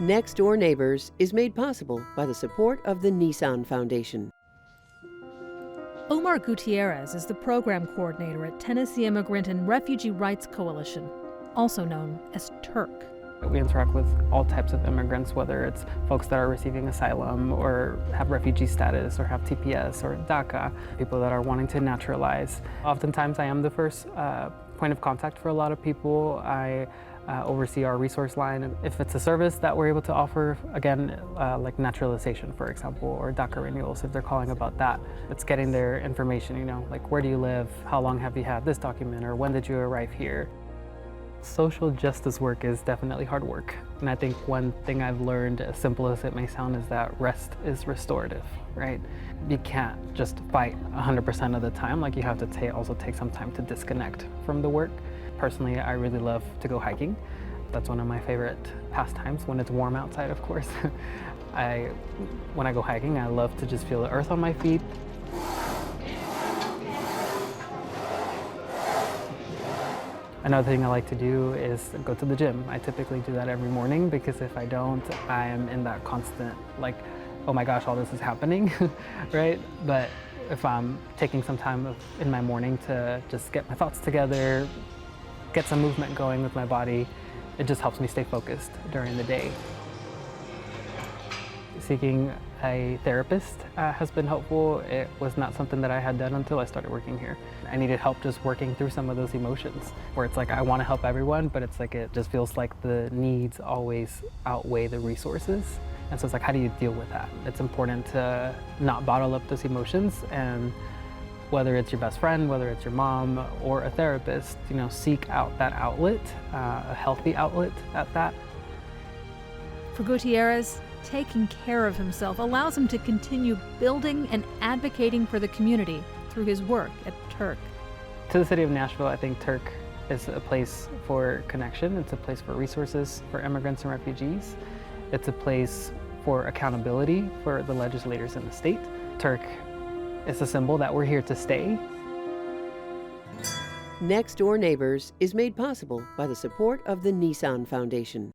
Next Door Neighbors is made possible by the support of the Nissan Foundation. Omar Gutierrez is the program coordinator at Tennessee Immigrant and Refugee Rights Coalition, also known as TIRRC. We interact with all types of immigrants, whether it's folks that are receiving asylum or have refugee status or have TPS or DACA, people that are wanting to naturalize. Oftentimes I am the first point of contact for a lot of people. I oversee our resource line. If it's a service that we're able to offer, again, like naturalization, for example, or DACA renewals, if they're calling about that, it's getting their information, you know, like where do you live, how long have you had this document, or when did you arrive here? Social justice work is definitely hard work. And I think one thing I've learned, as simple as it may sound, is that rest is restorative, right? You can't just fight 100% of the time. Like you have to also take some time to disconnect from the work. Personally, I really love to go hiking. That's one of my favorite pastimes when it's warm outside, of course. When I go hiking, I love to just feel the earth on my feet. Another thing I like to do is go to the gym. I typically do that every morning because if I don't, I am in that constant, like, oh my gosh, all this is happening, right? But if I'm taking some time in my morning to just get my thoughts together, get some movement going with my body, it just helps me stay focused during the day. Seeking a therapist has been helpful. It was not something that I had done until I started working here. I needed help just working through some of those emotions where it's like I want to help everyone, but it's like it just feels like the needs always outweigh the resources. And so it's like, how do you deal with that? It's important to not bottle up those emotions, and whether it's your best friend, whether it's your mom or a therapist, you know, seek out that outlet, a healthy outlet at that. For Gutierrez, taking care of himself allows him to continue building and advocating for the community through his work at TIRRC. To the city of Nashville, I think TIRRC is a place for connection. It's a place for resources for immigrants and refugees. It's a place for accountability for the legislators in the state. TIRRC is a symbol that we're here to stay. Next Door Neighbors is made possible by the support of the Nissan Foundation.